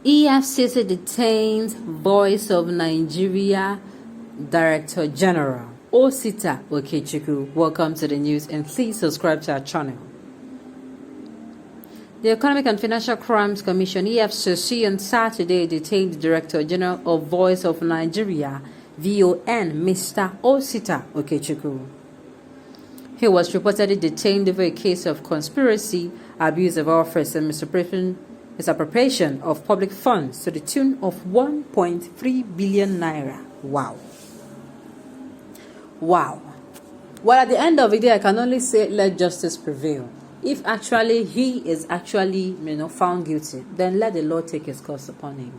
EFCC detains Voice of Nigeria Director General Osita Okechukwu. Welcome to the news and please subscribe to our channel. The Economic and Financial Crimes Commission EFCC on Saturday detained the Director General of Voice of Nigeria VON, Mr. Osita Okechukwu. He was reportedly detained over a case of conspiracy, abuse of office, and misappropriation of public funds to the tune of 1.3 billion naira. Wow. Wow. Well, at the end of the day, I can only say let justice prevail. If actually he is actually, found guilty, then let the law take its course upon him.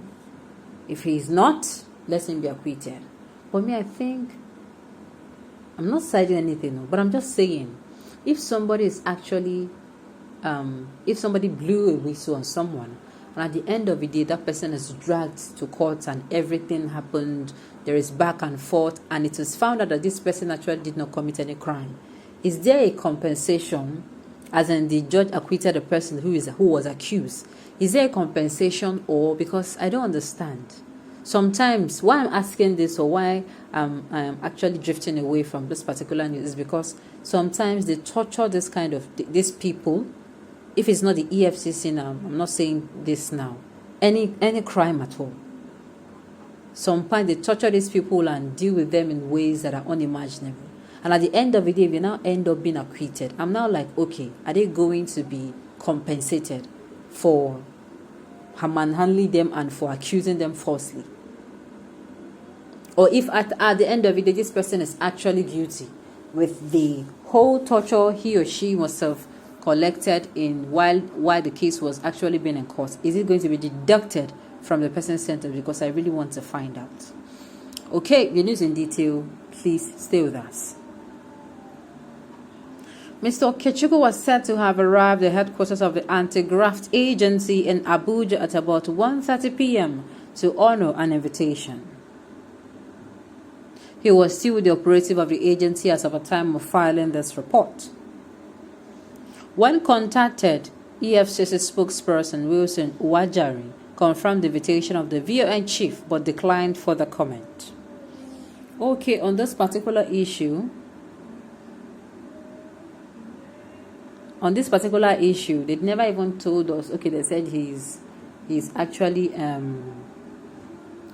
If he is not, let him be acquitted. But me, I think, I'm not citing anything, but I'm just saying, if somebody is actually, if somebody blew a whistle on someone, and at the end of the day, that person is dragged to court and everything happened, there is back and forth, and it is found out that this person actually did not commit any crime, is there a compensation? As in the judge acquitted the person who was accused. Is there a compensation, or because I don't understand? Sometimes why I'm asking this, or why I'm actually drifting away from this particular news, is because sometimes they torture this kind of these people. If it's not the EFCC now, I'm not saying this now. Any crime at all. Sometimes they torture these people and deal with them in ways that are unimaginable. And at the end of the day, we now end up being acquitted. I'm now like, okay, are they going to be compensated for manhandling them and for accusing them falsely? Or if at the end of the day, this person is actually guilty with the whole torture he or she must have collected in while the case was actually being in court, is it going to be deducted from the person's sentence? Because I really want to find out. Okay, the news in detail, please stay with us. Mr. Okechukwu was said to have arrived at the headquarters of the Anti-Graft Agency in Abuja at about 1:30 p.m. to honor an invitation. He was still the operative of the agency as of the time of filing this report. When contacted, EFCC spokesperson Wilson Uwajari confirmed the invitation of the VON chief but declined further comment. Okay, on this particular issue, they never even told us. Okay, they said he's actually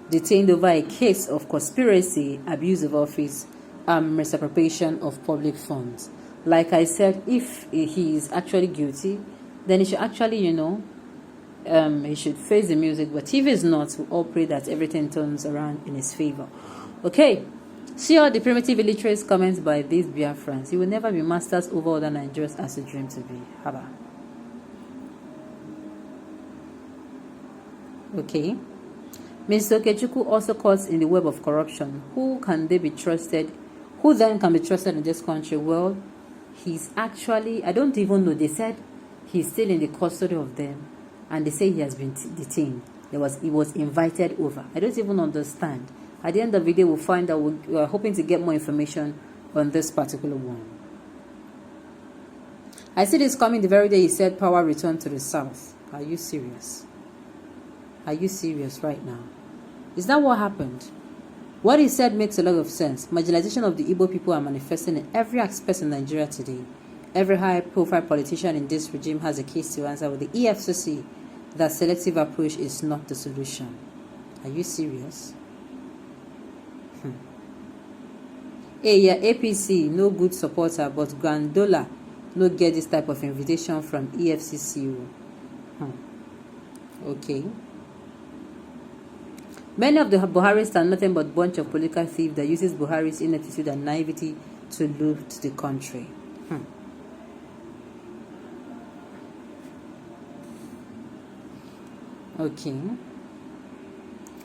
detained over a case of conspiracy, abuse of office, misappropriation of public funds. Like I said, if he is actually guilty, then he should actually, he should face the music. But if he's not, we all pray that everything turns around in his favor. Okay. See all the primitive illiterate comments by these Biafrans. You will never be masters over other Nigerians as you dream to be. Haba. Okay. Mr. Okechukwu also caught in the web of corruption. Who then can be trusted in this country? Well, he's actually, I don't even know. They said he's still in the custody of them, and they say he has been detained. He was invited over. I don't even understand. At the end of the day, we'll find out. We are hoping to get more information on this particular one. I see this coming the very day he said power returned to the south. Are you serious? Are you serious right now? Is that what happened? What he said makes a lot of sense. Marginalization of the Igbo people are manifesting in every aspect in Nigeria today. Every high-profile politician in this regime has a case to answer with the EFCC that selective approach is not the solution. Are you serious? Hey, yeah, APC, no good supporter, but Grandola no get this type of invitation from EFCC. Okay. Many of the Buharis are nothing but bunch of political thieves that uses Buhari's ineptitude and naivety to loot the country. Okay.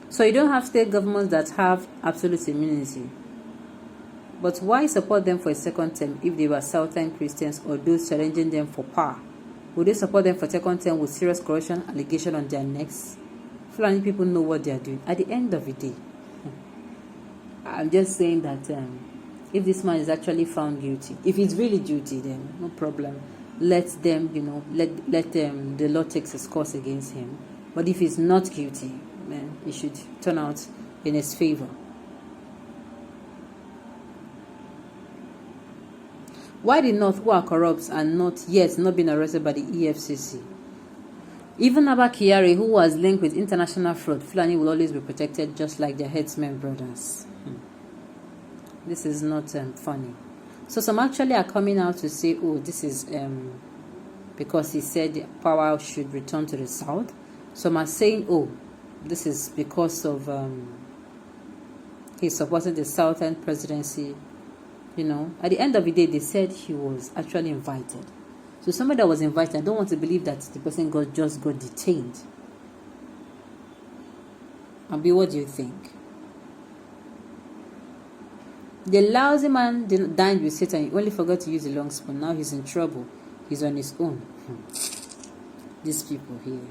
So you don't have state governments that have absolute immunity. But why support them for a second term if they were Southern Christians or those challenging them for power? Would they support them for second term with serious corruption allegation on their necks? Fulani people know what they are doing. At the end of the day, I'm just saying that if this man is actually found guilty, if he's really guilty, then no problem. Let them, let the law take its course against him. But if he's not guilty, then it should turn out in his favor. Why the North, who are corrupt and not been arrested by the Efcc? Even Abba Kyari, who was linked with international fraud, Fulani will always be protected just like their headsmen brothers. This is not funny. So some actually are coming out to say, oh, this is because he said the power should return to the South. Some are saying, oh, this is because of he's supporting the Southern presidency. At the end of the day, they said he was actually invited. So somebody that was invited, I don't want to believe that the person just got detained. Abi, what do you think? The lousy man dined with Satan. He only forgot to use the long spoon. Now he's in trouble. He's on his own. These people here.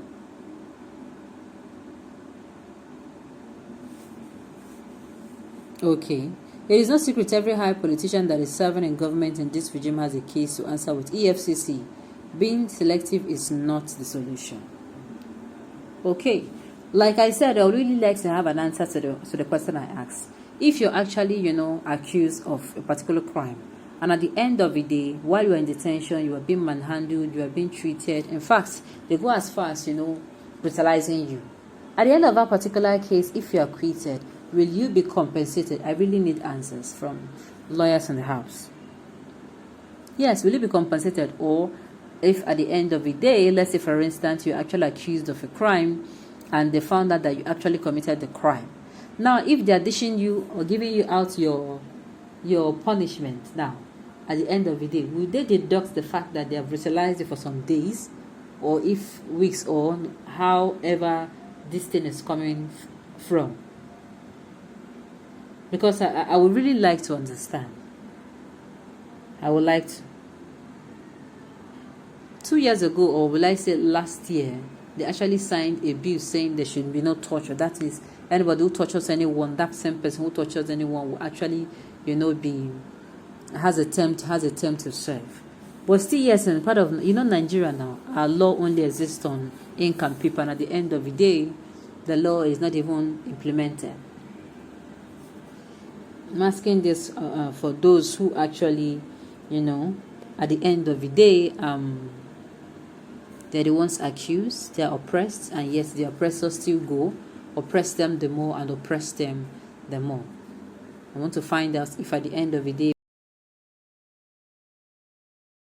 Okay. It is no secret every high politician that is serving in government in this regime has a case to answer with EFCC. Being selective is not the solution. Okay. Like I said, I would really like to have an answer to the question I asked. If you're actually, accused of a particular crime, and at the end of the day, while you're in detention, you are being manhandled, you are being treated. In fact, they go as far as, brutalizing you. At the end of that particular case, if you are acquitted, will you be compensated? I really need answers from lawyers in the house. Yes, will you be compensated? Or if at the end of the day, let's say for instance, you're actually accused of a crime and they found out that you actually committed the crime. Now, if they're dishing you or giving you out your punishment now, at the end of the day, will they deduct the fact that they have brutalized you for some days or if weeks or however this thing is coming from? Because I would really like to understand. I would like to. 2 years ago, or will I say last year, they actually signed a bill saying there should be no torture. That is, anybody who tortures anyone, that same person who tortures anyone will actually, has a term to serve. But still, yes, and part of, Nigeria now, our law only exists on ink and paper, and at the end of the day, the law is not even implemented. I'm asking this for those who actually, at the end of the day, they're the ones accused, they're oppressed, and yes, the oppressors still go, oppress them the more and oppress them the more. I want to find out if at the end of the day,